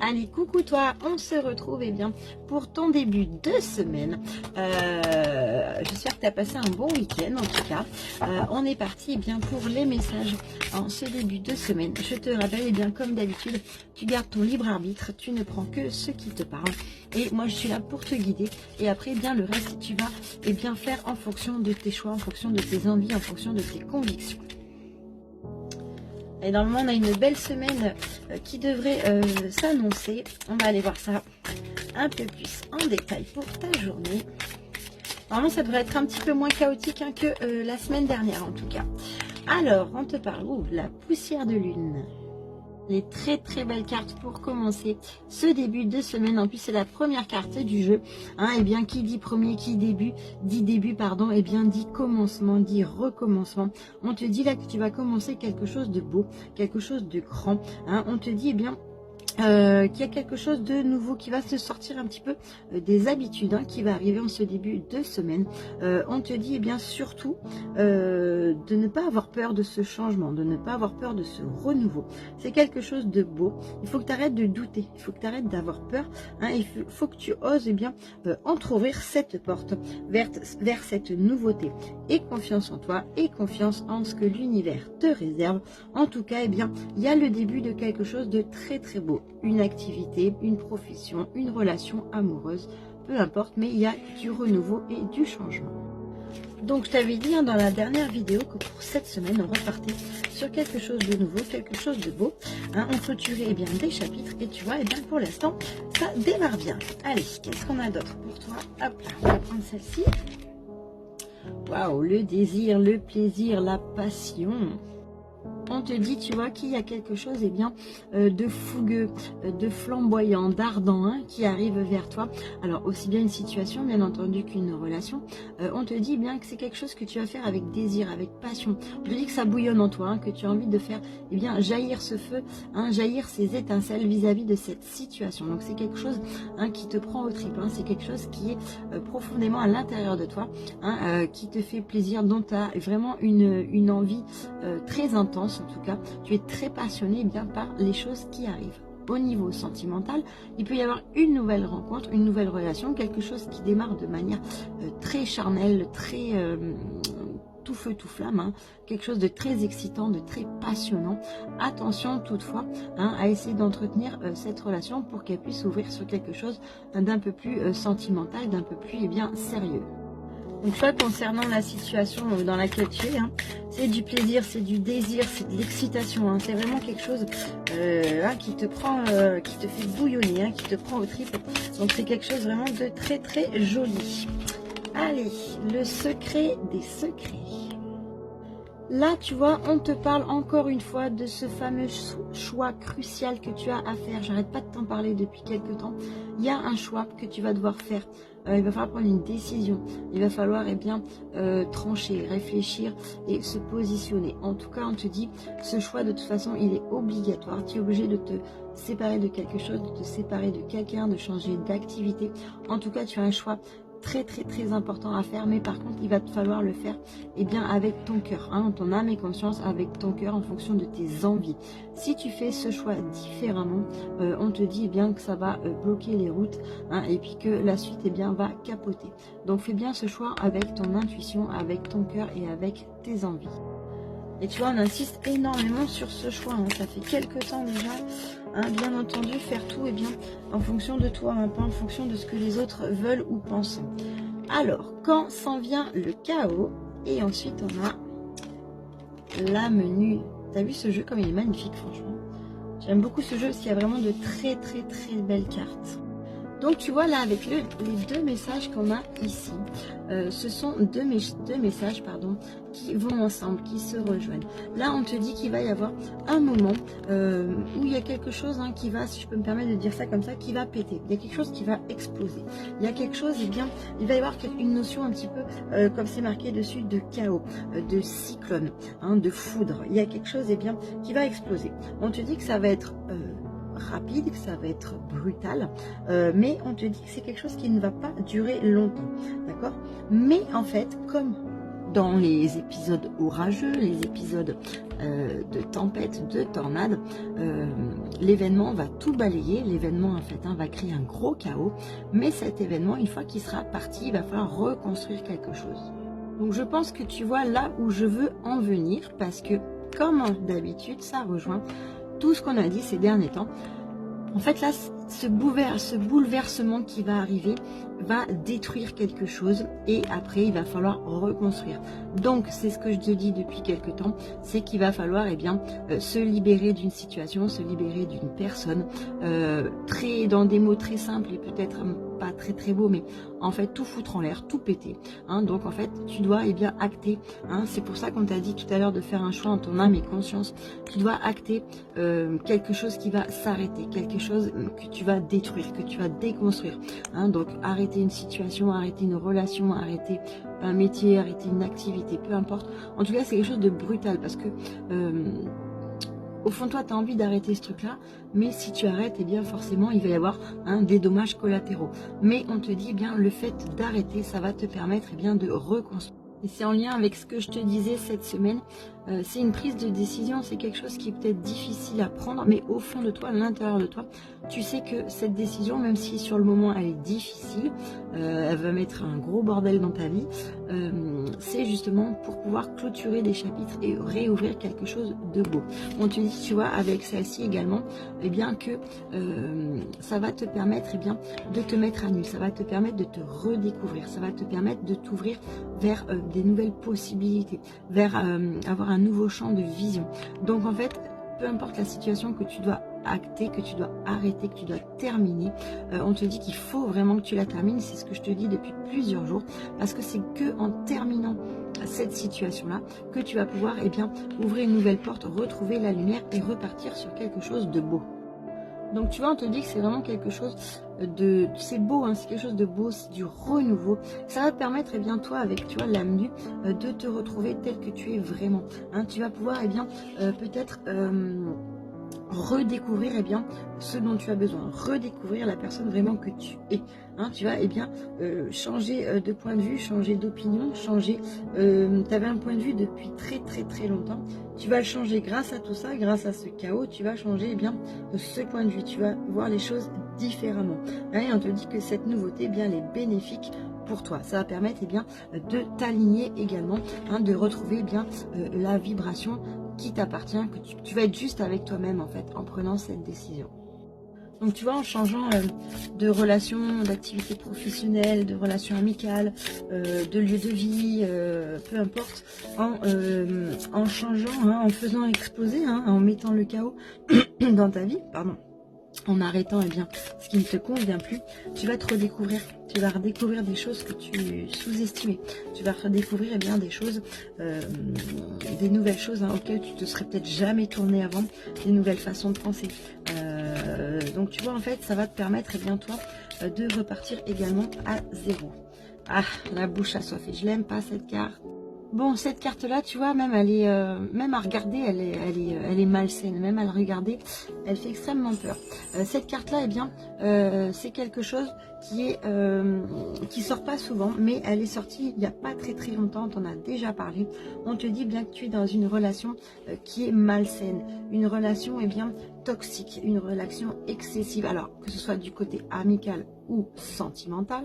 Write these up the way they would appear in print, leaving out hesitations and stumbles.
Allez, coucou toi, on se retrouve bien pour ton début de semaine. J'espère que tu as passé un bon week-end en tout cas. On est parti bien pour les messages en ce début de semaine. Je te rappelle, bien comme d'habitude, tu gardes ton libre arbitre, tu ne prends que ce qui te parle. Et moi je suis là pour te guider. Et après, bien le reste, tu vas bien faire en fonction de tes choix, en fonction de tes envies, en fonction de tes convictions. Et normalement, on a une belle semaine qui devrait s'annoncer. On va aller voir ça un peu plus en détail pour ta journée. Normalement, ça devrait être un petit peu moins chaotique que la semaine dernière en tout cas. Alors, on te parle de la poussière de lune. Les très belles cartes pour commencer ce début de semaine. En plus, c'est la première carte du jeu. Et bien, qui dit premier, qui dit début, pardon, et bien dit commencement, dit recommencement. On te dit là que tu vas commencer quelque chose de beau, quelque chose de grand. On te dit, bien, qu'il y a quelque chose de nouveau qui va se sortir un petit peu des habitudes qui va arriver en ce début de semaine. On te dit bien surtout de ne pas avoir peur de ce changement, de ne pas avoir peur de ce renouveau. C'est quelque chose de beau. Il faut que tu arrêtes de douter, il faut que tu arrêtes d'avoir peur. Il faut que tu oses bien entrouvrir cette porte vers cette nouveauté. Et confiance en toi et confiance en ce que l'univers te réserve. En tout cas, bien, il y a le début de quelque chose de très beau. Une activité, une profession, une relation amoureuse, peu importe, mais il y a du renouveau et du changement. Donc je t'avais dit dans la dernière vidéo que pour cette semaine, on repartait sur quelque chose de nouveau, quelque chose de beau. On clôturait bien des chapitres et tu vois, bien pour l'instant, ça démarre bien. Allez, qu'est-ce qu'on a d'autre pour toi? Hop là, on va prendre celle-ci. Waouh, le désir, le plaisir, la passion. On te dit, tu vois, qu'il y a quelque chose bien de fougueux, de flamboyant, d'ardent qui arrive vers toi. Alors, aussi bien une situation, bien entendu, qu'une relation. On te dit bien que c'est quelque chose que tu vas faire avec désir, avec passion. On te dit que ça bouillonne en toi, que tu as envie de faire bien jaillir ce feu, jaillir ces étincelles vis-à-vis de cette situation. Donc, c'est quelque chose qui te prend aux tripes. C'est quelque chose qui est profondément à l'intérieur de toi, qui te fait plaisir, dont tu as vraiment une envie très intense. En tout cas, tu es très passionné bien par les choses qui arrivent. Au niveau sentimental, il peut y avoir une nouvelle rencontre, une nouvelle relation, quelque chose qui démarre de manière très charnelle, très tout feu, tout flamme, quelque chose de très excitant, de très passionnant. Attention toutefois à essayer d'entretenir cette relation pour qu'elle puisse ouvrir sur quelque chose d'un peu plus sentimental, d'un peu plus bien sérieux. Donc ça, concernant la situation dans laquelle tu es, c'est du plaisir, c'est du désir, c'est de l'excitation. C'est vraiment quelque chose qui te prend, qui te fait bouillonner, qui te prend aux tripes. Donc c'est quelque chose vraiment de très joli. Allez, le secret des secrets. Là, tu vois, on te parle encore une fois de ce fameux choix crucial que tu as à faire. J'arrête pas de t'en parler depuis quelques temps. Il y a un choix que tu vas devoir faire. Il va falloir prendre une décision. Il va falloir trancher, réfléchir et se positionner. En tout cas, on te dit, ce choix, de toute façon, il est obligatoire. Tu es obligé de te séparer de quelque chose, de te séparer de quelqu'un, de changer d'activité. En tout cas, tu as un choix très important à faire, mais par contre il va te falloir le faire avec ton cœur, ton âme et conscience, avec ton cœur, en fonction de tes envies. Si tu fais ce choix différemment, on te dit bien que ça va bloquer les routes, et puis que la suite va capoter. Donc fais bien ce choix avec ton intuition, avec ton cœur et avec tes envies. Et tu vois, on insiste énormément sur ce choix. Ça fait quelques temps déjà. Bien entendu, faire tout en fonction de toi, pas en fonction de ce que les autres veulent ou pensent. Alors, quand s'en vient le chaos, et ensuite on a la menue. T'as vu ce jeu comme il est magnifique, franchement. J'aime beaucoup ce jeu parce qu'il y a vraiment de très belles cartes. Donc tu vois là, avec les deux messages qu'on a ici, ce sont deux messages qui vont ensemble, qui se rejoignent. Là on te dit qu'il va y avoir un moment où il y a quelque chose qui va, si je peux me permettre de dire ça comme ça, qui va péter. Il y a quelque chose qui va exploser. Il y a quelque chose, il va y avoir une notion un petit peu, comme c'est marqué dessus, de chaos, de cyclone, de foudre. Il y a quelque chose qui va exploser. On te dit que ça va être rapide, que ça va être brutal, mais on te dit que c'est quelque chose qui ne va pas durer longtemps, d'accord? Mais en fait, comme dans les épisodes orageux, les épisodes de tempête, de tornade, l'événement va tout balayer, l'événement en fait va créer un gros chaos, mais cet événement, une fois qu'il sera parti, il va falloir reconstruire quelque chose. Donc je pense que tu vois là où je veux en venir, parce que comme d'habitude, ça rejoint tout ce qu'on a dit ces derniers temps. En fait là, ce bouleversement qui va arriver va détruire quelque chose et après il va falloir reconstruire. Donc c'est ce que je te dis depuis quelques temps, c'est qu'il va falloir se libérer d'une situation, se libérer d'une personne, dans des mots très simples et peut-être pas très très beaux, mais en fait tout foutre en l'air, tout péter. Donc en fait tu dois acter, c'est pour ça qu'on t'a dit tout à l'heure de faire un choix en ton âme et conscience. Tu dois acter quelque chose qui va s'arrêter, quelque chose que tu vas détruire, que tu vas déconstruire. Donc arrêter une situation, arrêter une relation, arrêter un métier, arrêter une activité, peu importe. En tout cas c'est quelque chose de brutal parce que au fond de toi tu as envie d'arrêter ce truc là, mais si tu arrêtes, forcément il va y avoir des dommages collatéraux. Mais on te dit le fait d'arrêter, ça va te permettre de reconstruire. Et c'est en lien avec ce que je te disais cette semaine, c'est une prise de décision, c'est quelque chose qui est peut-être difficile à prendre, mais au fond de toi, à l'intérieur de toi, tu sais que cette décision, même si sur le moment elle est difficile, elle va mettre un gros bordel dans ta vie, c'est justement pour pouvoir clôturer des chapitres et réouvrir quelque chose de beau. On te dit, tu vois, avec celle-ci également, que ça va te permettre de te mettre à nu, ça va te permettre de te redécouvrir, ça va te permettre de t'ouvrir vers des nouvelles possibilités, vers avoir un nouveau champ de vision. Donc en fait, peu importe la situation que tu dois acter, que tu dois arrêter, que tu dois terminer, on te dit qu'il faut vraiment que tu la termines. C'est ce que je te dis depuis plusieurs jours, parce que c'est que en terminant cette situation-là que tu vas pouvoir ouvrir une nouvelle porte, retrouver la lumière et repartir sur quelque chose de beau. Donc tu vois, on te dit que c'est vraiment quelque chose c'est beau, c'est quelque chose de beau, c'est du renouveau. Ça va te permettre, toi, avec l'âme nue, de te retrouver tel que tu es vraiment. Tu vas pouvoir, peut-être redécouvrir ce dont tu as besoin, redécouvrir la personne vraiment que tu es. Tu vas changer de point de vue, changer d'opinion, changer. Tu avais un point de vue depuis très très très longtemps. Tu vas le changer grâce à tout ça, grâce à ce chaos. Tu vas changer ce point de vue. Tu vas voir les choses différemment. Et on te dit que cette nouveauté, elle est bénéfique pour toi. Ça va permettre de t'aligner également, de retrouver la vibration qui t'appartient, que tu vas être juste avec toi-même en fait en prenant cette décision. Donc tu vois, en changeant de relation, d'activité professionnelle, de relation amicale, de lieu de vie, peu importe, en changeant, en faisant exploser, en mettant le chaos dans ta vie, en arrêtant ce qui ne te convient plus, tu vas te redécouvrir. Tu vas redécouvrir des choses que tu sous-estimais. Tu vas redécouvrir des choses, des nouvelles choses auxquelles tu te serais peut-être jamais tourné avant, des nouvelles façons de penser. Donc tu vois, en fait, ça va te permettre toi de repartir également à zéro. Ah, la bouche assoiffée, je l'aime pas cette carte. Bon, cette carte-là, tu vois, même elle est, même à regarder, elle est malsaine. Même à la regarder, elle fait extrêmement peur. Cette carte-là, c'est quelque chose qui sort pas souvent, mais elle est sortie il n'y a pas très très longtemps. On t'en a déjà parlé. On te dit que tu es dans une relation qui est malsaine, une relation toxique, une relation excessive. Alors que ce soit du côté amical ou sentimental.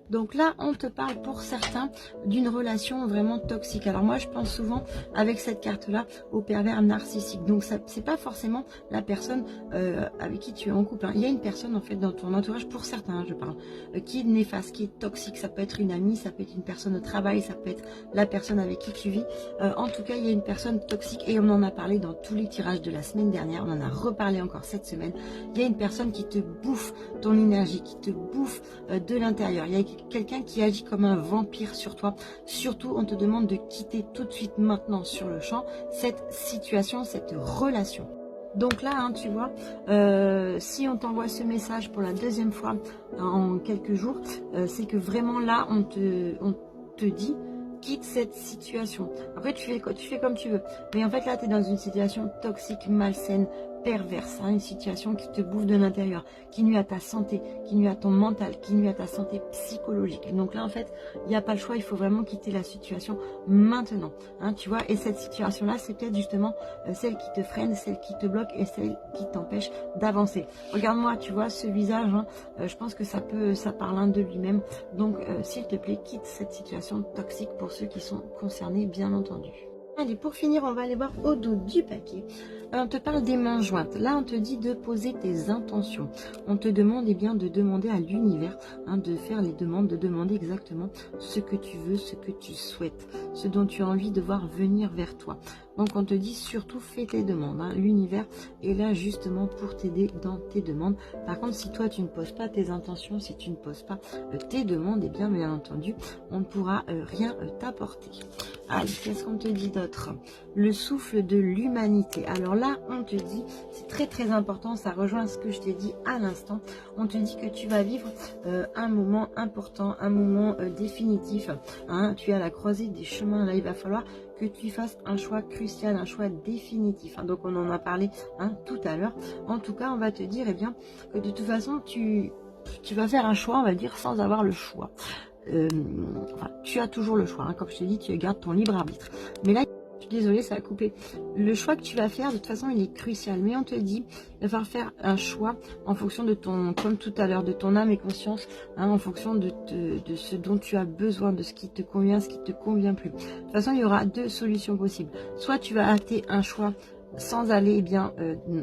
Donc là, on te parle pour certains d'une relation vraiment toxique. Alors moi, je pense souvent avec cette carte-là au pervers narcissique. Donc c'est pas forcément la personne avec qui tu es en couple. Il y a une personne en fait dans ton entourage, pour certains, je parle, qui est néfaste, qui est toxique. Ça peut être une amie, ça peut être une personne au travail, ça peut être la personne avec qui tu vis. En tout cas, il y a une personne toxique et on en a parlé dans tous les tirages de la semaine dernière. On en a reparlé encore cette semaine. Il y a une personne qui te bouffe ton énergie, qui te bouffe de l'intérieur. Il y a quelqu'un qui agit comme un vampire sur toi. Surtout, on te demande de quitter tout de suite maintenant sur le champ cette situation, cette relation. Donc là, tu vois, si on t'envoie ce message pour la deuxième fois en quelques jours, c'est que vraiment là, on te dit quitte cette situation. Après, tu fais comme tu veux. Mais en fait, là, tu es dans une situation toxique, malsaine, perverse, hein, une situation qui te bouffe de l'intérieur, qui nuit à ta santé, qui nuit à ton mental, qui nuit à ta santé psychologique. Donc là, en fait, il n'y a pas le choix, il faut vraiment quitter la situation maintenant, hein, tu vois. Et cette situation-là, c'est peut-être justement celle qui te freine, celle qui te bloque et celle qui t'empêche d'avancer. Regarde-moi, tu vois, ce visage, hein, je pense que ça parle de lui-même. Donc, s'il te plaît, quitte cette situation toxique pour ceux qui sont concernés, bien entendu. Allez, pour finir, on va aller voir au dos du paquet. On te parle des mains jointes. Là, on te dit de poser tes intentions. On te demande eh bien, de demander à l'univers, hein, de faire les demandes, de demander exactement ce que tu veux, ce que tu souhaites, ce dont tu as envie de voir venir vers toi. Donc, on te dit surtout fais tes demandes. Hein. L'univers est là justement pour t'aider dans tes demandes. Par contre, si toi, tu ne poses pas tes intentions, si tu ne poses pas tes demandes, eh bien entendu, on ne pourra rien t'apporter. Allez, qu'est-ce qu'on te dit d'autre? Le souffle de l'humanité. Alors là, on te dit, c'est très très important, ça rejoint ce que je t'ai dit à l'instant. On te dit que tu vas vivre un moment important, un moment définitif. Hein, tu es à la croisée des chemins. Là, il va falloir que tu fasses un choix crucial, un choix définitif. Hein. Donc, on en a parlé tout à l'heure. En tout cas, on va te dire eh bien, que de toute façon, tu vas faire un choix, on va dire, sans avoir le choix. Enfin, tu as toujours le choix. Hein. Comme je te dis, tu gardes ton libre arbitre. Mais là, je suis désolée, ça a coupé. Le choix que tu vas faire, de toute façon, il est crucial. Mais on te dit, il va falloir faire un choix en fonction de ton, comme tout à l'heure, de ton âme et conscience, hein, en fonction de ce dont tu as besoin, de ce qui te convient, ce qui te convient plus. De toute façon, il y aura deux solutions possibles. Soit tu vas acter un choix sans aller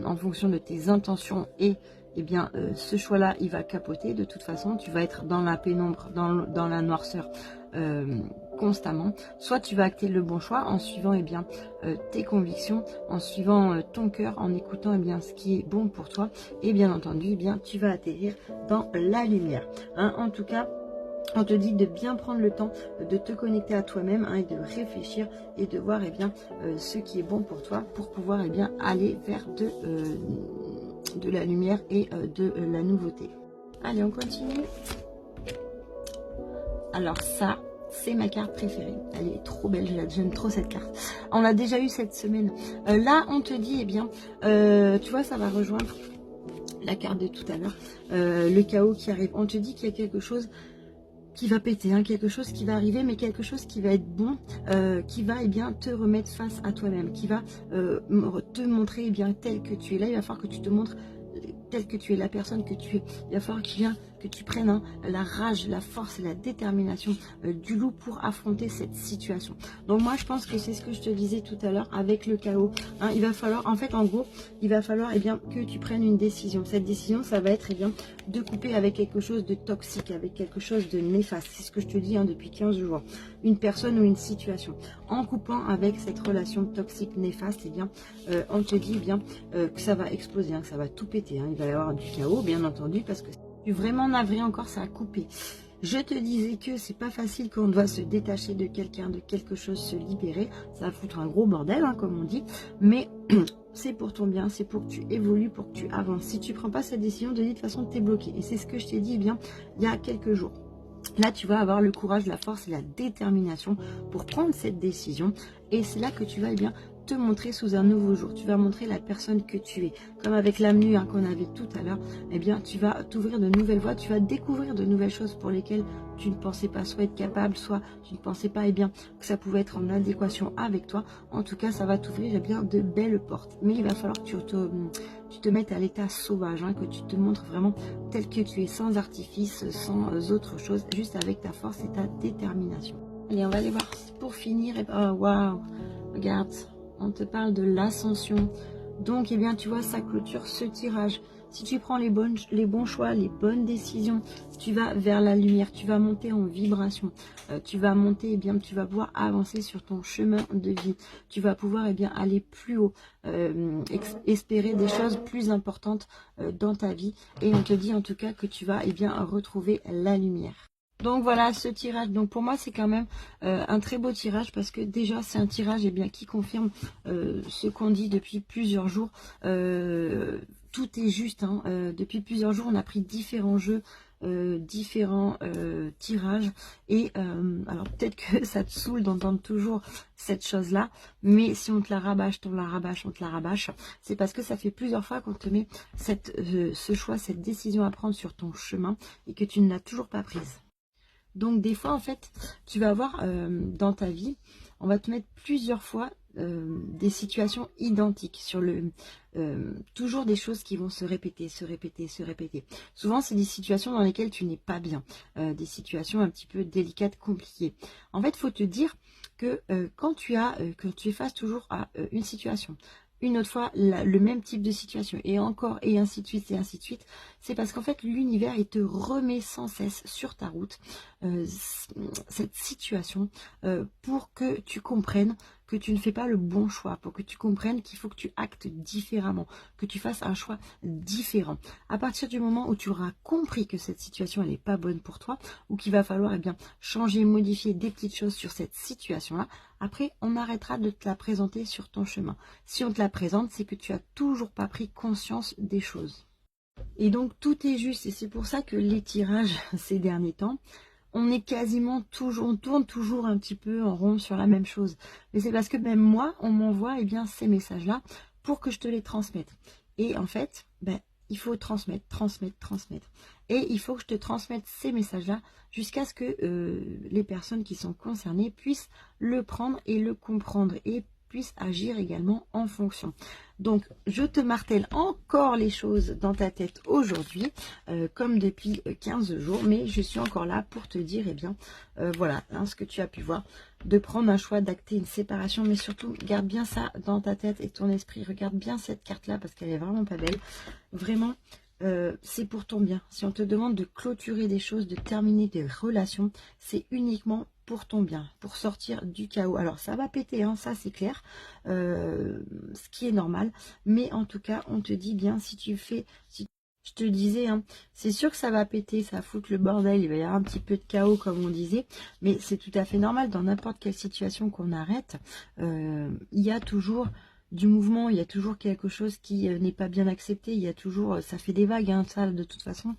en fonction de tes intentions et ce choix-là, il va capoter. De toute façon, tu vas être dans la pénombre, dans la noirceur constamment. Soit tu vas acter le bon choix en suivant tes convictions, en suivant ton cœur, en écoutant ce qui est bon pour toi. Et bien entendu, tu vas atterrir dans la lumière. Hein, en tout cas, on te dit de bien prendre le temps de te connecter à toi-même et de réfléchir et de voir ce qui est bon pour toi pour pouvoir aller vers de la lumière et de la nouveauté. Allez, on continue. Alors ça, c'est ma carte préférée. Elle est trop belle, j'aime trop cette carte. On l'a déjà eu cette semaine. Là, on te dit, tu vois, ça va rejoindre la carte de tout à l'heure. Le chaos qui arrive. On te dit qu'il y a quelque chose qui va péter, hein, quelque chose qui va arriver, mais quelque chose qui va être bon, qui va te remettre face à toi-même, qui va te montrer tel que tu es. Là, il va falloir que tu te montres tel que tu es, la personne que tu es. Il va falloir que tu prennes la rage, la force et la détermination du loup pour affronter cette situation. Donc moi, je pense que c'est ce que je te disais tout à l'heure avec le chaos. Hein, il va falloir, en fait, en gros, il va falloir que tu prennes une décision. Cette décision, ça va être de couper avec quelque chose de toxique, avec quelque chose de néfaste. C'est ce que je te dis depuis 15 jours. Une personne ou une situation. En coupant avec cette relation toxique, néfaste, on te dit que ça va exploser, que ça va tout péter. Il va y avoir du chaos, bien entendu, parce que je suis vraiment navrée encore, ça a coupé. Je te disais que c'est pas facile quand on doit se détacher de quelqu'un, de quelque chose, se libérer. Ça va foutre un gros bordel, comme on dit. Mais c'est pour ton bien, c'est pour que tu évolues, pour que tu avances. Si tu prends pas cette décision, de toute façon, tu es bloqué. Et c'est ce que je t'ai dit il y a quelques jours. Là, tu vas avoir le courage, la force et la détermination pour prendre cette décision. Et c'est là que tu vas te montrer sous un nouveau jour. Tu vas montrer la personne que tu es. Comme avec l'âme nue qu'on avait tout à l'heure, tu vas t'ouvrir de nouvelles voies. Tu vas découvrir de nouvelles choses pour lesquelles tu ne pensais pas soit être capable, soit tu ne pensais pas que ça pouvait être en adéquation avec toi. En tout cas, ça va t'ouvrir de belles portes. Mais il va falloir que tu te mettes à l'état sauvage, que tu te montres vraiment tel que tu es, sans artifice, sans autre chose, juste avec ta force et ta détermination. Allez, on va aller voir pour finir. Oh, waouh, regarde. On te parle de l'ascension. Donc, tu vois, ça clôture ce tirage. Si tu prends les bons choix, les bonnes décisions, tu vas vers la lumière, tu vas monter en vibration. Tu vas monter, tu vas pouvoir avancer sur ton chemin de vie. Tu vas pouvoir aller plus haut, espérer des choses plus importantes dans ta vie. Et on te dit en tout cas que tu vas retrouver la lumière. Donc voilà ce tirage. Donc pour moi c'est quand même un très beau tirage parce que déjà c'est un tirage qui confirme ce qu'on dit depuis plusieurs jours. tout est juste. Hein. Depuis plusieurs jours, on a pris différents jeux, différents tirages. Et alors peut-être que ça te saoule d'entendre toujours cette chose-là. Mais si on te la rabâche, on te la rabâche, on te la rabâche, c'est parce que ça fait plusieurs fois qu'on te met ce choix, cette décision à prendre sur ton chemin et que tu ne l'as toujours pas prise. Donc des fois, en fait, tu vas avoir dans ta vie, on va te mettre plusieurs fois des situations identiques sur toujours des choses qui vont se répéter, se répéter, se répéter. Souvent, c'est des situations dans lesquelles tu n'es pas bien, des situations un petit peu délicates, compliquées. En fait, il faut te dire que quand tu es face toujours à une situation, une autre fois le même type de situation et encore et ainsi de suite et ainsi de suite, c'est parce qu'en fait l'univers il te remet sans cesse sur ta route cette situation pour que tu comprennes que tu ne fais pas le bon choix, pour que tu comprennes qu'il faut que tu actes différemment, que tu fasses un choix différent. À partir du moment où tu auras compris que cette situation elle n'est pas bonne pour toi ou qu'il va falloir changer, modifier des petites choses sur cette situation-là, après on arrêtera de te la présenter sur ton chemin. Si on te la présente, c'est que tu as toujours pas pris conscience des choses. Et donc tout est juste et c'est pour ça que les tirages ces derniers temps, on est quasiment toujours, on tourne toujours un petit peu en rond sur la même chose. Mais c'est parce que même moi, on m'envoie ces messages-là pour que je te les transmette. Et en fait, il faut transmettre, transmettre, transmettre. Et il faut que je te transmette ces messages-là jusqu'à ce que les personnes qui sont concernées puissent le prendre et le comprendre et puissent agir également en fonction. Donc, je te martèle encore les choses dans ta tête aujourd'hui, comme depuis 15 jours, mais je suis encore là pour te dire, voilà, hein, ce que tu as pu voir, de prendre un choix, d'acter une séparation, mais surtout, garde bien ça dans ta tête et ton esprit, regarde bien cette carte-là, parce qu'elle est vraiment pas belle, vraiment, c'est pour ton bien. Si on te demande de clôturer des choses, de terminer des relations, c'est uniquement pour ton bien, pour sortir du chaos. Alors ça va péter, hein, ça c'est clair, ce qui est normal, mais en tout cas on te dit bien si tu fais, si je te disais, hein, c'est sûr que ça va péter, ça va foutre le bordel, il va y avoir un petit peu de chaos comme on disait, mais c'est tout à fait normal dans n'importe quelle situation qu'on arrête, il y a toujours du mouvement, il y a toujours quelque chose qui n'est pas bien accepté, il y a toujours, ça fait des vagues, hein, ça de toute façon,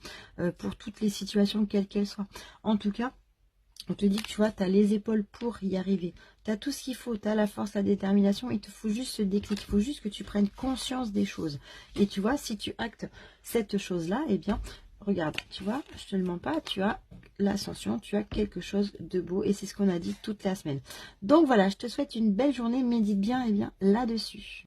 pour toutes les situations quelles qu'elles soient. En tout cas, on te dit que tu vois, tu as les épaules pour y arriver. Tu as tout ce qu'il faut, tu as la force, la détermination. Il te faut juste ce déclic. Il faut juste que tu prennes conscience des choses. Et tu vois, si tu actes cette chose-là, regarde, tu vois, je te le mens pas, tu as l'ascension, tu as quelque chose de beau. Et c'est ce qu'on a dit toute la semaine. Donc voilà, je te souhaite une belle journée. Médite bien, là-dessus.